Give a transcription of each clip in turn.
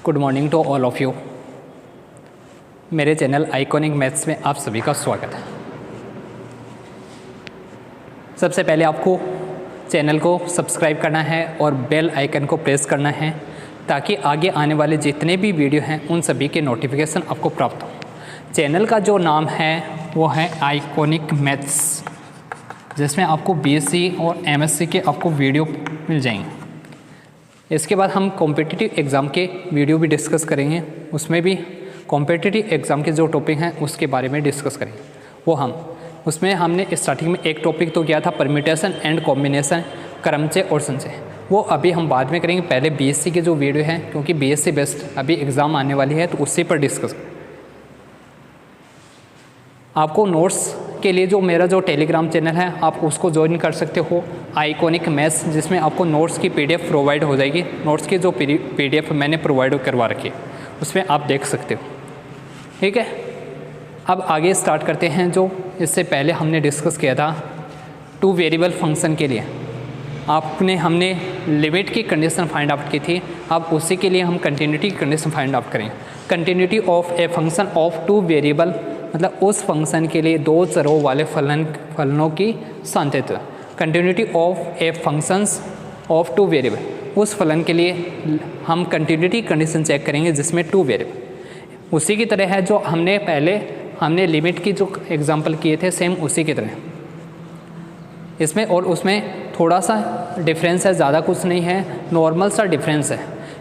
Good morning to all of you. मेरे channel iconic maths में आप सभी का स्वागत है। सबसे पहले आपको चैनल को सब्सक्राइब करना है और बेल आइकन को प्रेस करना है ताकि आगे आने वाले जितने भी वीडियो हैं उन सभी के नोटिफिकेशन आपको प्राप्त हो। चैनल का जो नाम है वो है आइकॉनिक मैथ्स, जिसमें आपको बीएससी और एमएससी के आपको वीडियो मिल जाएंगे। इसके बाद हम कॉम्पिटिटिव एग्ज़ाम के वीडियो भी डिस्कस करेंगे, उसमें भी कॉम्पिटिटिव एग्ज़ाम के जो टॉपिक हैं उसके बारे में डिस्कस करेंगे। उसमें हमने स्टार्टिंग में एक टॉपिक तो किया था परम्यूटेशन एंड कॉम्बिनेशन, क्रमचय और संचय। वो अभी हम बाद में करेंगे। पहले बीएससी के जो वीडियो हैं, क्योंकि बीएससी बेस्ड अभी एग्ज़ाम आने वाली है तो उसी पर डिस्कस करें। आपको नोट्स के लिए जो मेरा जो टेलीग्राम चैनल है आप उसको ज्वाइन कर सकते हो, आइकॉनिक मैथ्स, जिसमें आपको नोट्स की पीडीएफ प्रोवाइड हो जाएगी। नोट्स की जो पीडीएफ मैंने प्रोवाइड करवा रखी है उसमें आप देख सकते हो। ठीक है, अब आगे स्टार्ट करते हैं। जो इससे पहले हमने डिस्कस किया था टू वेरिएबल फंक्शन के लिए हमने लिमिट की कंडीशन फाइंड आउट की थी। अब उसी के लिए हम कंटिन्यूटी की कंडीशन फाइंड आउट करेंगे। Continuity of a function of two variable, मतलब उस फंक्शन के लिए दो चरों वाले फलनों की सांतत्य। Continuity of a functions of two variable, उस फलन के लिए हम कंटिन्यूटी कंडीशन चेक करेंगे जिसमें टू वेरिएबल। उसी की तरह है जो हमने लिमिट की जो एग्जांपल किए थे, सेम उसी की तरह इसमें और उसमें थोड़ा सा डिफरेंस है, ज़्यादा कुछ नहीं है, नॉर्मल सा डिफरेंस है।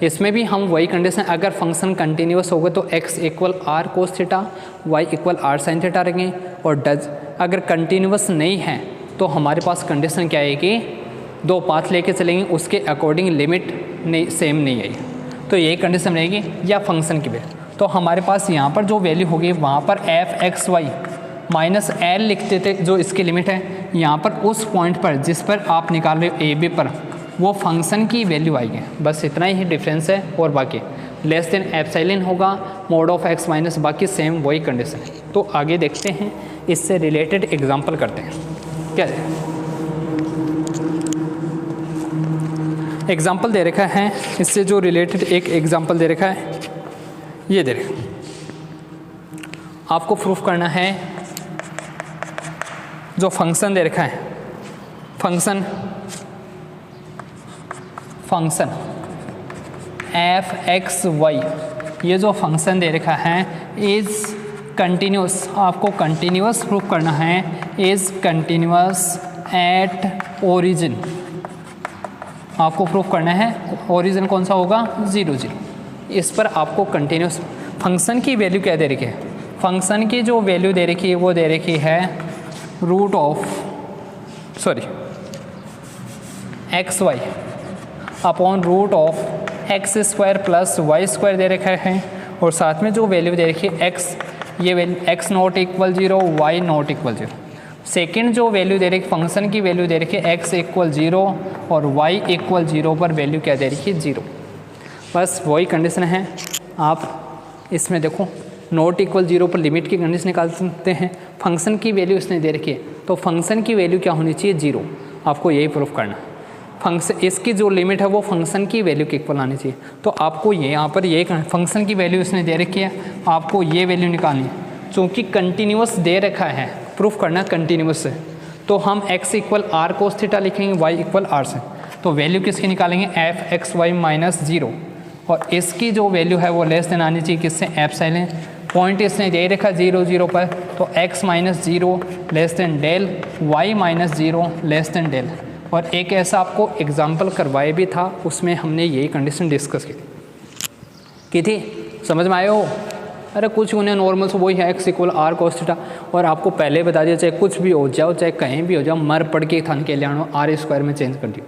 इसमें भी हम वही कंडीशन, अगर फंक्शन कंटिन्यूस होगा तो x equal r cos theta, y equal r sine theta रहेंगे। और अगर कंटिन्यूस नहीं है तो हमारे पास कंडीशन क्या है कि दो पाथ लेके चलेंगे, उसके अकॉर्डिंग लिमिट नहीं सेम नहीं आएगी, तो यही कंडीशन रहेगी। या फंक्शन की वैल्यू, तो हमारे पास यहाँ पर जो वैल्यू होगी वहाँ पर f x y minus l लिखते थे, जो इसकी लिमिट है। यहाँ पर उस पॉइंट पर जिस पर आप निकाल रहे हो ए बी पर, वो फंक्शन की वैल्यू आएगी। बस इतना ही डिफरेंस है, और बाकी लेस देन एप्सिलॉन होगा, मोड ऑफ एक्स माइनस, बाकी सेम वही कंडीशन है। तो आगे देखते हैं, इससे रिलेटेड एग्जांपल करते हैं। क्या एग्जांपल दे रखा है, इससे जो रिलेटेड एक एग्जांपल दे रखा है, ये दे रखा। आपको प्रूफ करना है जो फंक्शन दे रखा है, फंक्शन एफ एक्स वाई, ये जो फंक्शन दे रखा है इज कंटिन्यूस, आपको कंटिन्यूस प्रूफ करना है, इज कंटिन्यूस एट ओरिजिन। आपको प्रूफ करना है ओरिजिन कौन सा होगा, 0 0। इस पर आपको कंटिन्यूस फंक्शन की वैल्यू क्या दे रखी है, फंक्शन की जो वैल्यू दे रखी है वो दे रखी है x y upon root of x square plus y square दे रखा है। और साथ में जो वैल्यू दे रखी है एक्स, ये value x not equal 0, y not equal 0। Second जो वैल्यू दे रखी फंक्शन की वैल्यू दे रखी है एक्स इक्वल 0 और वाई इक्वल 0 पर वैल्यू क्या दे रखी है, 0। बस वही कंडीशन है। आप इसमें देखो नॉट इक्वल 0 पर लिमिट की कंडीशन निकाल सकते हैं। फंक्शन की वैल्यू इसने दे रखी है तो फंक्शन की वैल्यू क्या होनी चाहिए, 0। आपको यही प्रूफ करना है। फंक्शन इसकी जो लिमिट है वो फंक्शन की वैल्यू के इक्वल आनी चाहिए। तो आपको ये यहाँ पर ये फंक्शन की वैल्यू इसने दे रखी है, आपको ये वैल्यू निकालनी है। चूँकि कंटिन्यूस दे रखा है, प्रूफ करना कंटिन्यूस है, तो हम x equal r cos theta लिखेंगे, y इक्वल आर से। तो वैल्यू किसकी निकालेंगे, एफ एक्स वाई माइनस 0, और इसकी जो वैल्यू है वो लेस देन आनी चाहिए किससे, एप्सिलॉन। पॉइंट इसने दे रखा 0 0 पर, तो x minus 0 less than del, y minus 0 less than del. और एक ऐसा आपको एग्जाम्पल करवाया भी था, उसमें हमने यही कंडीशन डिस्कस की थी। समझ में आए हो? अरे कुछ उन्हें नॉर्मल से वही है x equal r cos theta. और आपको पहले बता दिया, चाहे कुछ भी हो जाओ, चाहे कहीं भी हो जाओ, मर पड़ के थान के लिया आर स्क्वायर में चेंज कर दियो।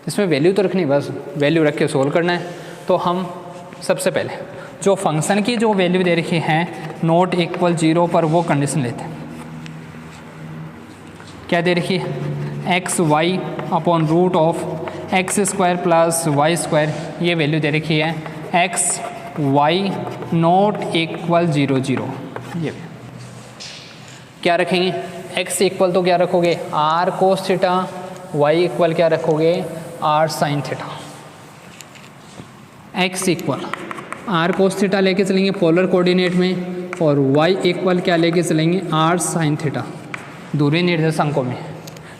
इसमें वैल्यू तो रखनी, बस वैल्यू रख के सोल्व करना है। तो हम सबसे पहले जो फंक्शन की जो वैल्यू दे रखी है नॉट इक्वल 0 पर, वो कंडीशन लेते हैं। क्या दे रखी है, x y upon root of x square plus y square, ये वैल्यू दे रखी है एक्स वाई नॉट इक्वल 0 0। ये क्या रखेंगे, एक्स इक्वल तो क्या रखोगे, r cos theta, y equal क्या रखोगे, r sine theta. X equal r cos theta लेके चलेंगे पोलर कोऑर्डिनेट में, और वाई इक्वल क्या लेके चलेंगे आर साइन थीटा दूरी निर्देशांकों में।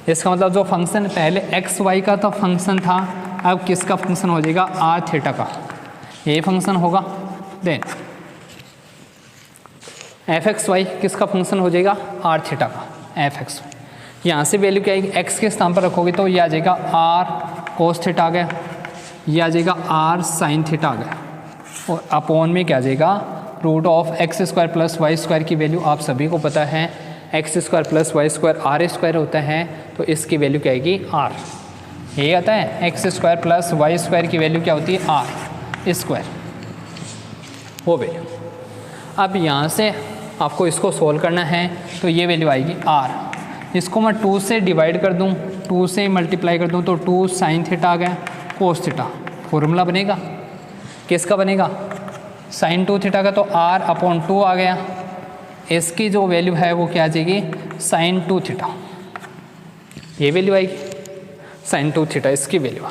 इसका मतलब जो फंक्शन पहले एक्स वाई का तो फंक्शन था, अब किसका फंक्शन हो जाएगा आर थीटा का, ये फंक्शन होगा। देन एफ एक्स वाई किसका फंक्शन हो जाएगा आर थीटा का, एफ एक्स वाई। यहाँ से वैल्यू क्या आएगी, एक्स के स्थान पर रखोगे तो ये आ जाएगा आर कोस थीटा आ गया, ये आ जाएगा आर साइन थीटा आ गया, और अपॉन में क्या आ जाएगा root of x square plus y square की वैल्यू आप सभी को पता है, x square plus y square r square होता है, तो इसकी वैल्यू क्या आएगी आर। ये आता है x square plus y square की वैल्यू क्या होती है आर स्क्वायर, वो वैल्यू। अब यहाँ से आपको इसको सोल्व करना है, तो ये वैल्यू आएगी आर। इसको मैं 2 से डिवाइड कर दूँ, 2 से मल्टीप्लाई कर दूँ, तो 2 साइन थीटा आ गया कोस थीटा, फॉर्मूला बनेगा किसका बनेगा साइन 2 थीटा का, तो आर अपॉन 2 आ गया। इसकी जो वैल्यू है वो क्या आ जाएगी साइन 2 थीटा, ये वैल्यू आएगी साइन 2 थीटा, इसकी वैल्यू।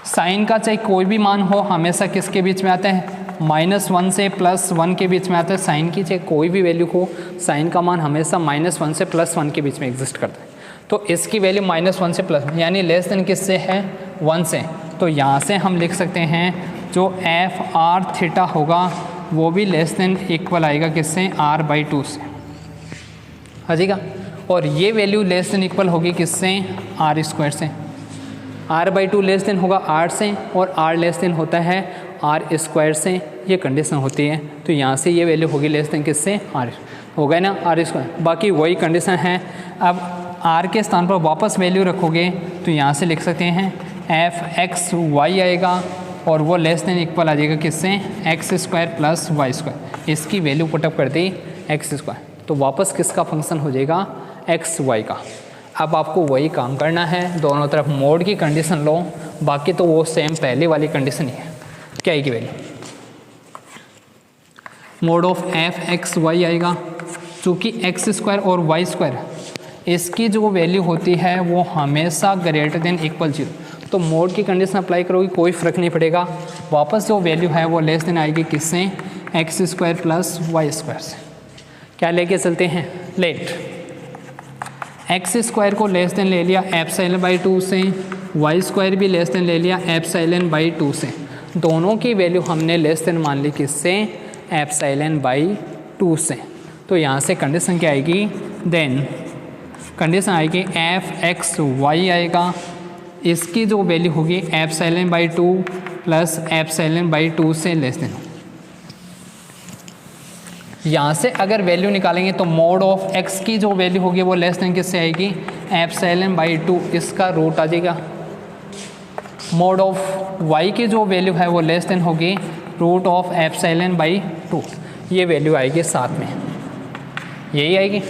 साइन का चाहे कोई भी मान हो हमेशा किसके बीच में आता है -1 से +1 के बीच में आता है। साइन की चाहे कोई भी वैल्यू हो, साइन का मान हमेशा -1 से +1 के बीच में एग्जिस्ट करता है। तो इसकी वैल्यू -1 से +1 यानी लेस देन किससे है 1 से, तो यहाँ से हम लिख सकते हैं जो एफ आर थीटा होगा वो भी लेस देन इक्वल आएगा किससे r/2 से आ जाएगा, और ये वैल्यू लेस देन इक्वल होगी किससे आर स्क्वायर से। r/2 लेस देन होगा r से, और r लेस देन होता है आर स्क्वायर से, ये कंडीशन होती है। तो यहाँ से ये वैल्यू होगी लेस देन किससे आर, हो गया ना आर स्क्वायर। बाकी वही कंडीशन है। अब आर के स्थान पर वापस वैल्यू रखोगे तो यहाँ से लिख सकते हैं एफ एक्स वाई आएगा, और वो लेस देन इक्वल आ जाएगा किससे x square plus y square. इसकी वैल्यू पुटअप कर दी एक्स स्क्वायर, तो वापस किसका फंक्शन हो जाएगा एक्स वाई का। अब आपको वही काम करना है, दोनों तरफ मोड की कंडीशन लो, बाकी तो वो सेम पहले वाली कंडीशन ही है। क्या आएगी value mod of f x y आएगा, चूँकि एक्स स्क्वायर और वाई स्क्वायर इसकी जो वैल्यू होती है वो हमेशा ग्रेटर देन इक्वल 0, तो मोड की कंडीशन अप्लाई करोगे कोई फ़र्क नहीं पड़ेगा, वापस जो वैल्यू है वो लेस देन आएगी किससे x square plus y square से। क्या लेके चलते हैं लेट एक्स स्क्वायर को लेस देन ले लिया एप्सिलॉन/2 से, वाई स्क्वायर भी लेस देन ले लिया एप्सिलॉन/2 से, दोनों की वैल्यू हमने लेस देन मान ली किससे एप्सिलॉन/2 से। तो यहाँ से कंडीशन क्या आएगी, देन कंडीशन आएगी एफ एक्स वाई आएगा, इसकी जो वैल्यू होगी एप्सिलॉन/2 प्लस एप्सिलॉन/2 से लेस देन। यहाँ से अगर वैल्यू निकालेंगे तो मोड ऑफ एक्स की जो वैल्यू होगी वो लेस देन किससे आएगी एप्सिलॉन/2, इसका रूट आ जाएगा। मोड ऑफ वाई की जो वैल्यू है वो लेस देन होगी रूट ऑफ एप्सिलॉन/2, ये वैल्यू आएगी साथ में, यही आएगी।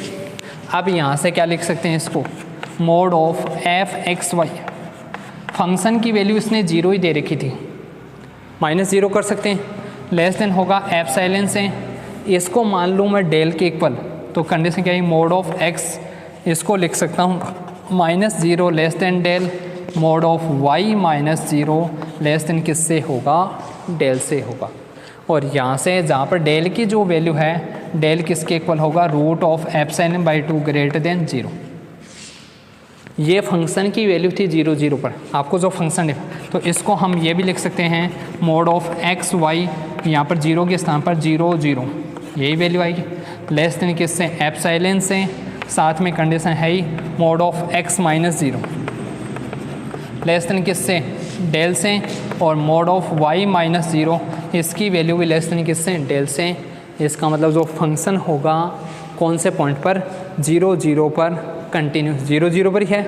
अब यहाँ से क्या लिख सकते हैं इसको mod of f x y, function की वैल्यू इसने 0 ही दे रखी थी, -0 कर सकते हैं, लेस देन होगा एप्सिलॉन से, इसको मान लूँ मैं डेल के इक्वल, तो कंडीशन क्या है मोड ऑफ एक्स, इसको लिख सकता हूँ -0 less than del, mod of y -0 less than किससे होगा डेल से होगा। और यहाँ से जहाँ पर डेल की जो वैल्यू है डेल किसके इक्वल होगा रूट ऑफ एप्सिलॉन/2 ग्रेटर देन 0। ये फंक्शन की वैल्यू थी 0 0 पर, आपको जो फंक्शन है, तो इसको हम ये भी लिख सकते हैं मोड ऑफ एक्स वाई, यहाँ पर 0 के स्थान पर 0 0, यही वैल्यू आएगी लेस देन किससे एप्सिलॉन से, साथ में कंडीशन है ही mod of x -0 less than किससे डेल से, और मोड ऑफ वाई -0 इसकी वैल्यू भी लेस देन किससे डेल से। इसका मतलब जो फंक्शन होगा कौन से पॉइंट पर 0 0 पर कंटिन्यूस 0 0 पर ही है,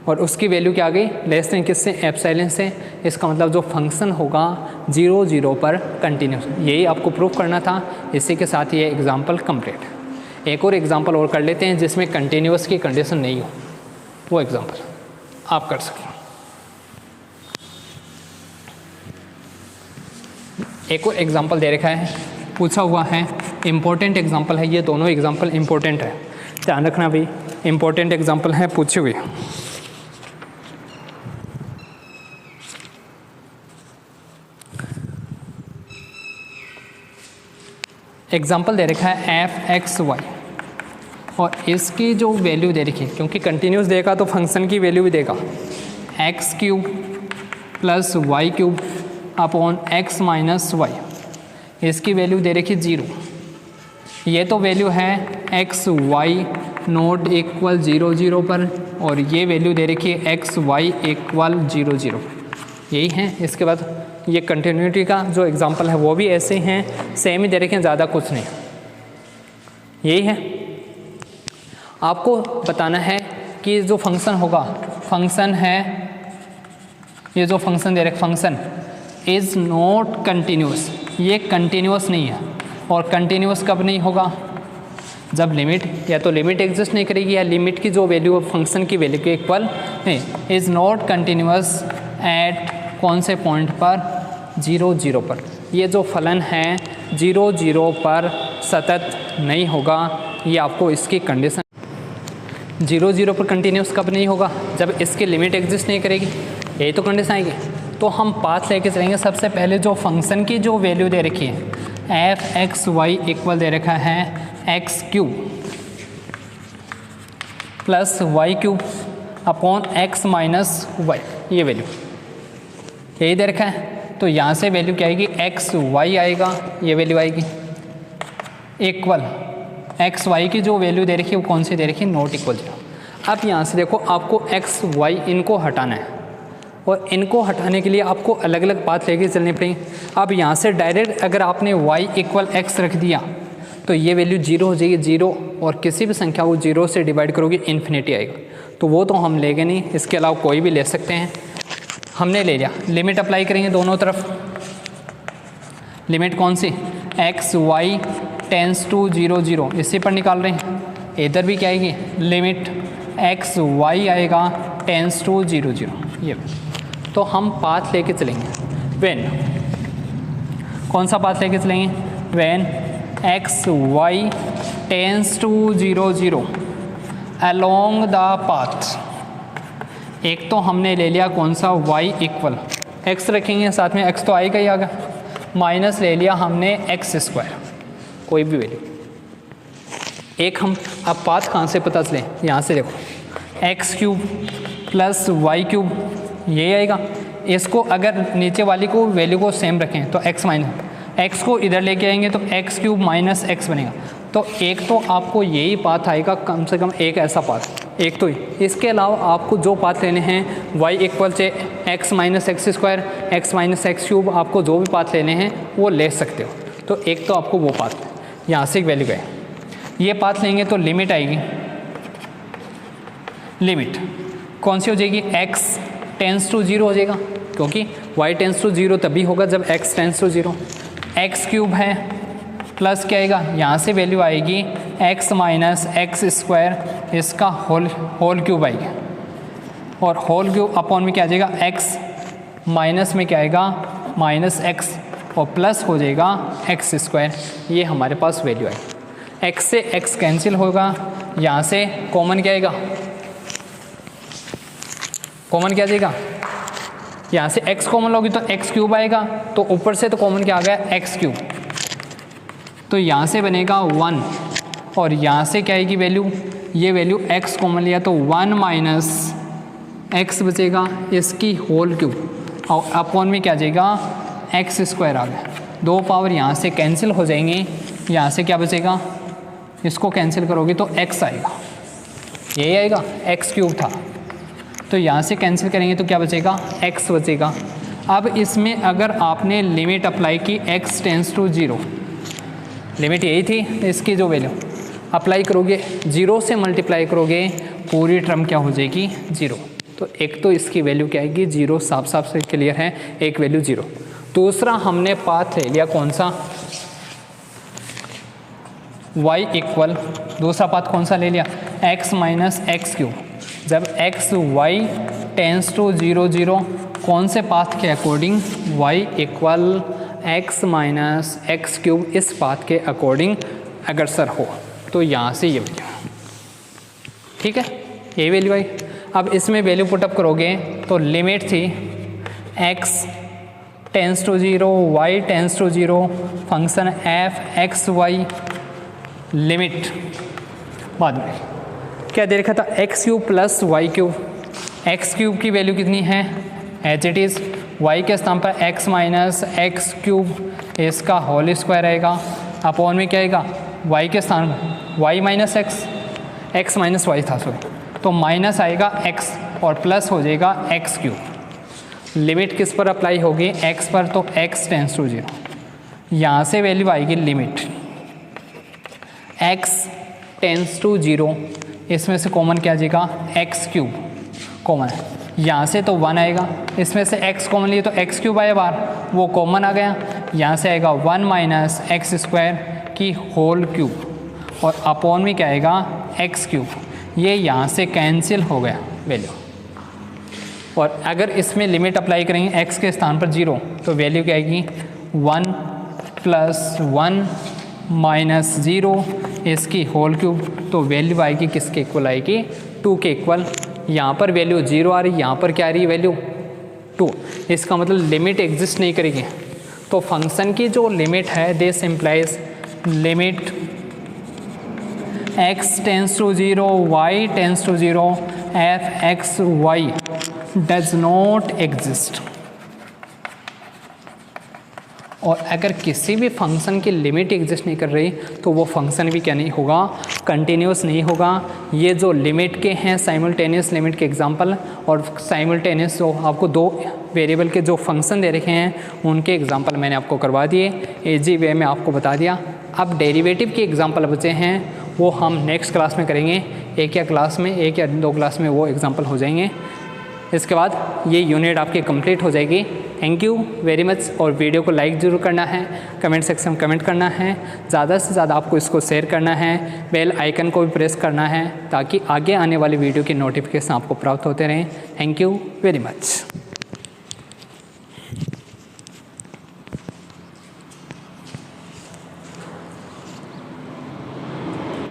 और उसकी वैल्यू क्या आ गई लेस देन किससे एप्सिलॉन से। इसका मतलब जो फंक्शन होगा 0 0 पर कंटिन्यूस, यही आपको प्रूफ करना था। इसी के साथ ये एग्जांपल कंप्लीट। एक और एग्जांपल और कर लेते हैं जिसमें कंटिन्यूस की कंडीशन नहीं हो, वो एग्जांपल आप कर सकते हैं। एक और एग्जांपल दे रखा है, पूछा हुआ है, इम्पोर्टेंट एग्जांपल है, ये दोनों एग्जांपल इम्पोर्टेंट है, ध्यान रखना भाई, इम्पोर्टेंट एग्जांपल है पूछे हुए। एग्जाम्पल दे रखा है एफ एक्स वाई, और इसकी जो वैल्यू दे रखी है, क्योंकि कंटिन्यूस देगा तो फंक्शन की वैल्यू भी देगा, x cube plus y cube upon x minus y, इसकी वैल्यू दे रखी 0। ये तो वैल्यू है एक्स वाई नॉट इक्वल 0 0 पर, और ये वैल्यू दे रखी है एक्स वाई इक्वल 0 0, यही है। इसके बाद ये कंटिन्यूटी का जो एग्जांपल है वो भी ऐसे हैं, सेम ही दे रखे हैं, ज़्यादा कुछ नहीं, यही है। आपको बताना है कि जो फंक्शन होगा, फंक्शन है, ये जो फंक्शन दे रखे फंक्शन इज़ नॉट कंटिन्यूस, ये कंटिन्यूस नहीं है। और कंटिन्यूस कब नहीं होगा? जब लिमिट, या तो लिमिट एग्जिस्ट नहीं करेगी, या लिमिट की जो वैल्यू फंक्शन की वैल्यू के इक्वल नहीं। इज़ नॉट कंटिन्यूस एट कौन से पॉइंट पर? 0 0 पर। ये जो फलन है 0 0 पर सतत नहीं होगा, ये आपको इसकी कंडीशन। 0 0 पर कंटिन्यूस कब नहीं होगा? जब इसकी लिमिट एग्जिस्ट नहीं करेगी, यही तो कंडीशन आएगी। तो हम पाथ लेके चलेंगे। सबसे पहले जो फंक्शन की जो वैल्यू दे रखी है एफ एक्स वाई इक्वल दे रखा है x cube plus y cube upon x minus y, ये वैल्यू यही दे रखा है। तो यहाँ से वैल्यू क्या आएगी? एक्स वाई आएगा, ये वैल्यू आएगी इक्वल एक्स वाई की जो वैल्यू दे रखी है वो कौन सी दे रखी है? Not equal 0। अब यहाँ से देखो, आपको एक्स वाई इनको हटाना है, और इनको हटाने के लिए आपको अलग अलग पाथ लेके चलनी पड़ेगी। अब यहाँ से डायरेक्ट अगर आपने y इक्वल एक्स रख दिया तो ये वैल्यू 0 हो जाएगी, 0, और किसी भी संख्या को 0 से डिवाइड करोगे इन्फिनिटी आएगा। तो वो तो हम लेंगे नहीं, इसके अलावा कोई भी ले सकते हैं। हमने ले लिया, लिमिट अप्लाई करेंगे दोनों तरफ। लिमिट कौन सी? एक्स वाई टेंस टू 0 0, इसी पर निकाल रहे हैं। इधर भी क्या आएगी? लिमिट एक्स वाई आएगा टेंस टू 0 0, ये। तो हम पाथ लेके चलेंगे। व्हेन, कौन सा पाथ लेके चलेंगे? When x y tends to 0 0 along the path. एक तो हमने ले लिया कौन सा? y इक्वल एक्स रखेंगे, साथ में x तो आएगा ही आएगा, माइनस ले लिया हमने एक्स स्क्वायर, कोई भी वैल्यू। एक हम अब पाथ कहाँ से पता चले? यहाँ से देखो, x cube plus y cube, ये आएगा। इसको अगर नीचे वाली को वैल्यू को सेम रखें तो एक्स माइनस एक्स को इधर लेके आएंगे तो एक्स क्यूब माइनस एक्स बनेगा। तो एक तो आपको यही पाथ आएगा, कम से कम एक ऐसा पाथ, एक तो ही। इसके अलावा आपको जो पाथ लेने हैं y इक्वल से x minus x square, x minus x cube, आपको जो भी पाथ लेने हैं वो ले सकते हो। तो एक तो आपको वो पाथ, यहाँ से एक वैल्यू गए, ये पाथ लेंगे तो लिमिट आएगी। लिमिट कौन सी हो जाएगी? x टेंस टू 0 हो जाएगा, क्योंकि y टेंस टू 0 तभी होगा जब x tends to 0। X cube है प्लस क्या आएगा? यहाँ से वैल्यू आएगी एक्स माइनस एक्स स्क्वायर, इसका होल क्यूब आएगी, और होल क्यूब अपॉन में क्या आ जाएगा? एक्स माइनस में क्या आएगा? माइनस एक्स, और प्लस हो जाएगा एक्स स्क्वायर। ये हमारे पास वैल्यू आएगी। एक्स से एक्स कैंसिल होगा, यहाँ से कॉमन क्या आएगा? कॉमन क्या आ जाएगा? यहाँ से x कॉमन लोगी तो एक्स क्यूब आएगा, तो ऊपर से तो कॉमन क्या आ गया? X cube. तो यहाँ से बनेगा 1, और यहाँ से क्या आएगी वैल्यू? ये वैल्यू x कॉमन लिया तो 1 माइनस एक्स बचेगा, इसकी होल क्यूब, और अपॉन में क्या आ जाएगा? एक्स स्क्वायर आ गया। दो पावर यहाँ से कैंसिल हो जाएंगे, यहाँ से क्या बचेगा? इसको कैंसिल करोगे तो x आएगा, यही आएगा, एक्स क्यूब था। तो यहाँ से कैंसिल करेंगे तो क्या बचेगा? x बचेगा। अब इसमें अगर आपने लिमिट अप्लाई की x टेंस टू 0, लिमिट यही थी, इसकी जो वैल्यू अप्लाई करोगे 0 से मल्टीप्लाई करोगे, पूरी टर्म क्या हो जाएगी? 0। तो एक तो इसकी वैल्यू क्या आएगी? 0, साफ साफ से क्लियर है, एक वैल्यू 0। दूसरा हमने पाथ ले लिया कौन सा? y इक्वल, दूसरा पाथ कौन सा ले लिया? x minus x cube. जब एक्स वाई टेंस टू 0 0, कौन से पाथ के according? y equal x minus x cube, इस पाथ के अकॉर्डिंग अग्रसर हो तो यहाँ से ये वैल्यू, ठीक है, ये वैल्यू आई। अब इसमें वैल्यू पुटअप करोगे तो लिमिट थी x tends to 0, y tends to 0, function f x y limit. बाद में क्या दे रखा था, x cube plus y cube. X cube की वैल्यू कितनी है, एच इट इज़, वाई के स्थान पर एक्स माइनस एक्स क्यूब इसका होल स्क्वायर आएगा, अपॉन में क्या आएगा, वाई के स्थान पर y minus x, x minus y था सॉरी, तो माइनस आएगा एक्स और प्लस हो जाएगा एक्स क्यूब। लिमिट किस पर अप्लाई होगी, एक्स पर, तो एक्स टेंस टू 0, यहाँ से वैल्यू आएगी लिमिट एक्स टेंस टू 0, इसमें से कॉमन क्या आ जाएगा, एक्स क्यूब कॉमन है, यहाँ से तो 1 आएगा, इसमें से x कॉमन लिए तो एक्स क्यूब आया बाहर, वो कॉमन आ गया, यहाँ से आएगा 1 माइनस एक्स स्क्वायर की होल क्यूब और अपॉन में क्या आएगा, एक्स क्यूब, ये यहाँ से कैंसिल हो गया वैल्यू। और अगर इसमें लिमिट अप्लाई करेंगे x के स्थान पर 0, तो वैल्यू क्या आएगी, 1 प्लस 1 माइनस 0 इसकी होल क्यूब, तो वैल्यू आएगी किसके इक्वल आएगी, 2 के इक्वल। यहाँ पर वैल्यू 0 आ रही, यहाँ पर क्या आ रही है वैल्यू 2, इसका मतलब लिमिट एग्जिस्ट नहीं करेगी। तो फंक्शन की जो लिमिट है, this implies limit x tends to 0, y tends to 0, f x y does not exist. और अगर किसी भी फंक्शन की लिमिट एग्जिस्ट नहीं कर रही तो वो फंक्शन भी क्या नहीं होगा, कंटिन्यूस नहीं होगा। ये जो लिमिट के हैं साइमल्टेनियस लिमिट के एग्जांपल, और साइमल्टेनियस जो आपको 2 वेरिएबल के जो फंक्शन दे रखे हैं उनके एग्जांपल मैंने आपको करवा दिए, इजी वे में आपको बता दिया। अब डेरिवेटिव के एग्जांपल बचे हैं, वो हम नेक्स्ट क्लास में करेंगे, एक या दो क्लास में वो एग्जांपल हो जाएंगे। इसके बाद ये यूनिट आपकी कंप्लीट हो जाएगी। Thank you very much. और वीडियो को लाइक ज़रूर करना है, कमेंट सेक्शन में कमेंट करना है, ज़्यादा से ज़्यादा आपको इसको शेयर करना है, बेल आइकन को भी प्रेस करना है ताकि आगे आने वाली वीडियो की नोटिफिकेशन आपको प्राप्त होते रहें। Thank you very much.